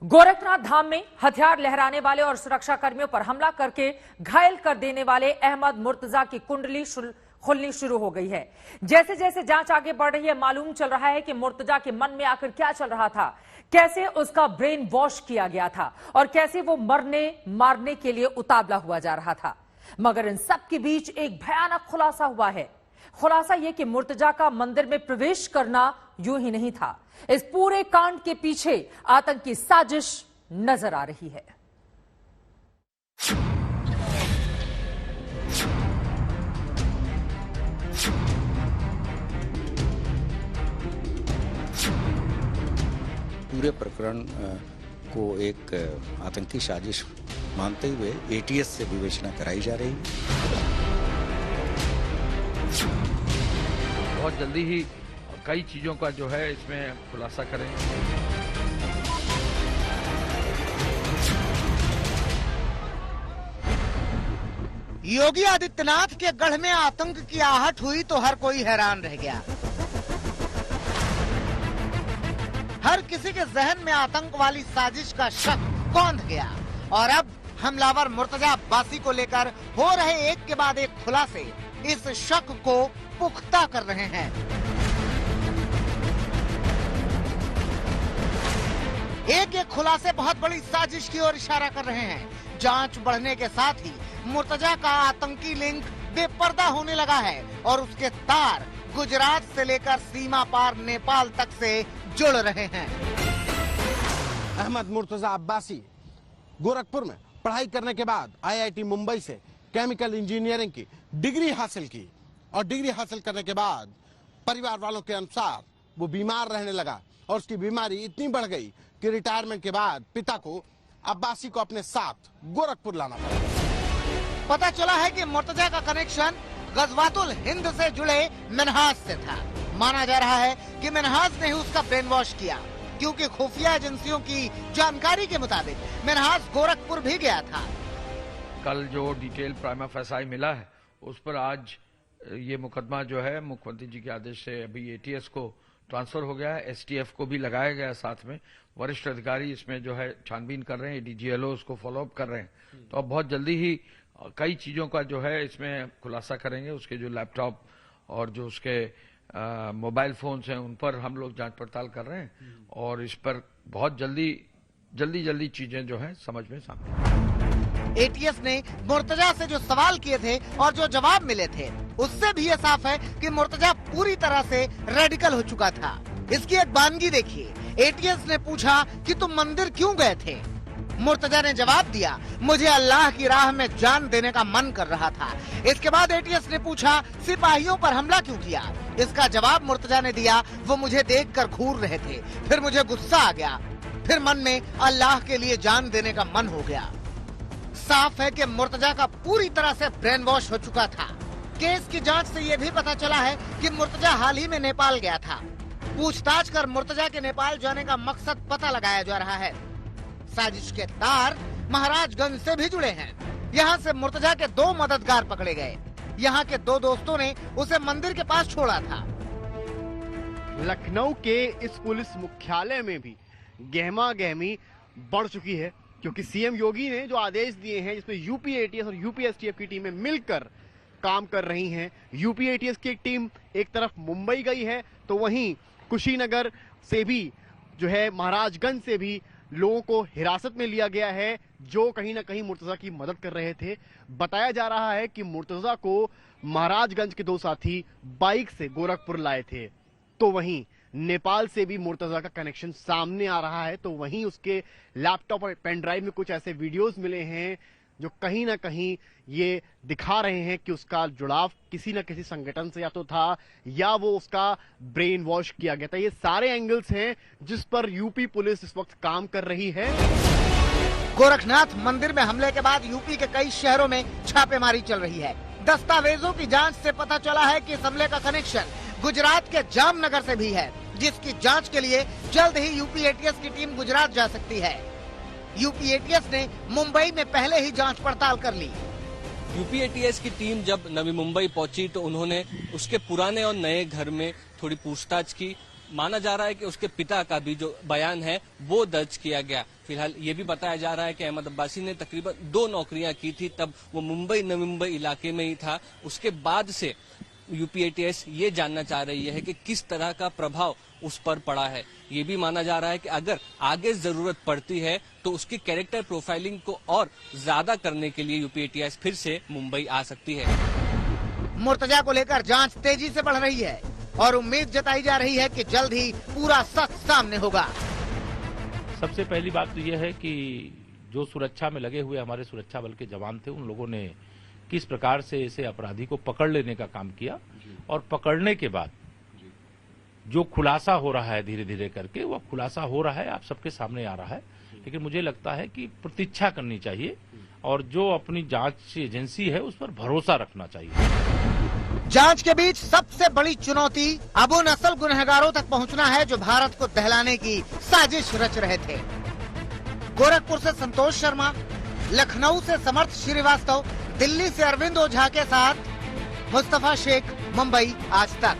गोरखनाथ धाम में हथियार लहराने वाले और सुरक्षा कर्मियों पर हमला करके घायल कर देने वाले अहमद मुर्तजा की कुंडली खुलनी शुरू हो गई है। जैसे जैसे जांच आगे बढ़ रही है, मालूम चल रहा है कि मुर्तजा के मन में आखिर क्या चल रहा था, कैसे उसका ब्रेन वॉश किया गया था और कैसे वो मरने मारने के लिए उतावला हुआ जा रहा था। मगर इन सब के बीच एक भयानक खुलासा हुआ है। खुलासा यह कि मुर्तजा का मंदिर में प्रवेश करना यूं ही नहीं था। इस पूरे कांड के पीछे आतंकी साजिश नजर आ रही है। पूरे प्रकरण को एक आतंकी साजिश मानते हुए एटीएस से विवेचना कराई जा रही है। बहुत जल्दी ही कई चीजों का जो है इसमें खुलासा करेंगे। योगी आदित्यनाथ के गढ़ में आतंक की आहट हुई तो हर कोई हैरान रह गया। हर किसी के जहन में आतंक वाली साजिश का शक कौंध गया और अब हमलावर मुर्तजा अब्बासी को लेकर हो रहे एक के बाद एक खुलासे इस शक को पुख्ता कर रहे हैं। एक एक खुलासे बहुत बड़ी साजिश की ओर इशारा कर रहे हैं। जांच बढ़ने के साथ ही मुर्तजा का आतंकी लिंक बेपर्दा होने लगा है और उसके तार गुजरात से लेकर सीमा पार नेपाल तक से जुड़ रहे हैं। अहमद मुर्तजा अब्बासी गोरखपुर में पढ़ाई करने के बाद आईआईटी मुंबई से केमिकल इंजीनियरिंग की डिग्री हासिल की और डिग्री हासिल करने के बाद परिवार वालों के अनुसार वो बीमार रहने लगा और उसकी बीमारी इतनी बढ़ गई कि रिटायरमेंट के बाद पिता को अब्बासी को अपने साथ गोरखपुर लाना पड़ा। पता चला है कि मुर्तजा का कनेक्शन गजवातुल हिंद से जुड़े मिन्हाज से था। माना जा रहा है कि मिन्हाज ने ही उसका ब्रेन वॉश किया, क्योंकि खुफिया एजेंसियों की जानकारी के मुताबिक मिन्हाज गोरखपुर भी गया था। कल जो डिटेल प्राइमा फेसाई मिला है उस पर आज ये मुकदमा जो है मुख्यमंत्री जी के आदेश से अभी एटीएस को ट्रांसफर हो गया है। एसटीएफ को भी लगाया गया, साथ में वरिष्ठ अधिकारी इसमें जो है छानबीन कर रहे हैं, डीजीएलओ उसको फॉलोअप कर रहे हैं। तो अब बहुत जल्दी ही कई चीजों का जो है इसमें खुलासा करेंगे। उसके जो लैपटॉप और जो उसके मोबाइल फोन्स हैं उन पर हम लोग जांच पड़ताल कर रहे हैं और इस पर बहुत जल्दी चीजें जो है समझ में सामने। एटीएस ने मुर्तजा से जो सवाल किए थे और जो जवाब मिले थे उससे भी ये साफ है कि मुर्तजा पूरी तरह से रेडिकल हो चुका था। इसकी एक बानगी देखिए। एटीएस ने पूछा कि तुम मंदिर क्यों गए थे? मुर्तजा ने जवाब दिया, मुझे अल्लाह की राह में जान देने का मन कर रहा था। इसके बाद एटीएस ने पूछा, सिपाहियों पर हमला क्यों किया? इसका जवाब मुर्तजा ने दिया, वो मुझे देखकर घूर रहे थे, फिर मुझे गुस्सा आ गया, फिर मन में अल्लाह के लिए जान देने का मन हो गया। साफ है कि मुर्तजा का पूरी तरह से ब्रेन वॉश हो चुका था। केस की जांच से ये भी पता चला है कि मुर्तजा हाल ही में नेपाल गया था। पूछताछ कर मुर्तजा के नेपाल जाने का मकसद पता लगाया जा रहा है। साजिश के तार महाराजगंज से भी जुड़े हैं। यहाँ से मुर्तजा के 2 मददगार पकड़े गए। यहाँ के 2 दोस्तों ने उसे मंदिर के पास छोड़ा था। लखनऊ के इस पुलिस मुख्यालय में भी गहमा गहमी बढ़ चुकी है, क्योंकि सीएम योगी ने जो आदेश दिए हैं जिसमें यूपी एटीएस और यूपी एसटीएफ की टीमें मिलकर काम कर रही हैं। यूपी एटीएस की एक टीम एक तरफ मुंबई गई है तो वहीं कुशीनगर से भी जो है महाराजगंज से भी लोगों को हिरासत में लिया गया है जो कहीं ना कहीं मुर्तजा की मदद कर रहे थे। बताया जा रहा है कि मुर्तजा को महाराजगंज के 2 साथी बाइक से गोरखपुर लाए थे। तो वहीं नेपाल से भी मुर्तजा का कनेक्शन सामने आ रहा है। तो वहीं उसके लैपटॉप और पेन ड्राइव में कुछ ऐसे वीडियोस मिले हैं जो कहीं ना कहीं ये दिखा रहे हैं कि उसका जुड़ाव किसी न किसी संगठन से या तो था या वो उसका ब्रेन वॉश किया गया था। ये सारे एंगल्स हैं जिस पर यूपी पुलिस इस वक्त काम कर रही है। गोरखनाथ मंदिर में हमले के बाद यूपी के कई शहरों में छापेमारी चल रही है। दस्तावेजों की जांच से पता चला है कि इस हमले का कनेक्शन गुजरात के जामनगर से भी है, जिसकी जांच के लिए जल्द ही यूपी एटीएस की टीम गुजरात जा सकती है। यूपी एटीएस ने मुंबई में पहले ही जांच पड़ताल कर ली। यूपी एटीएस की टीम जब नवी मुंबई पहुंची तो उन्होंने उसके पुराने और नए घर में थोड़ी पूछताछ की माना जा रहा है कि उसके पिता का भी जो बयान है वो दर्ज किया गया। फिलहाल ये भी बताया जा रहा है कि अहमद अब्बासी ने तकरीबन 2 नौकरियां की थी, तब वो मुंबई नवी मुंबई इलाके में ही था। उसके बाद से यूपी एटीएस ये जानना चाह रही है कि किस तरह का प्रभाव उस पर पड़ा है। ये भी माना जा रहा है कि अगर आगे जरूरत पड़ती है तो उसकी कैरेक्टर प्रोफाइलिंग को और ज्यादा करने के लिए यूपी एटीएस फिर से मुंबई आ सकती है। मुर्तजा को लेकर जांच तेजी से बढ़ रही है और उम्मीद जताई जा रही है कि जल्द ही पूरा सच सामने होगा। सबसे पहली बात तो यह है कि जो सुरक्षा में लगे हुए हमारे सुरक्षा बल के जवान थे, उन लोगों ने किस प्रकार से इसे अपराधी को पकड़ लेने का काम किया और पकड़ने के बाद जो खुलासा हो रहा है धीरे धीरे करके, वह खुलासा हो रहा है, आप सबके सामने आ रहा है। लेकिन मुझे लगता है कि प्रतीक्षा करनी चाहिए और जो अपनी जांच एजेंसी है उस पर भरोसा रखना चाहिए। जांच के बीच सबसे बड़ी चुनौती अब उन असल गुनहगारों तक पहुंचना है जो भारत को दहलाने की साजिश रच रहे थे। गोरखपुर से संतोष शर्मा, लखनऊ से समर्थ श्रीवास्तव, दिल्ली से अरविंद ओझा के साथ मुस्तफा शेख, मुंबई आज तक।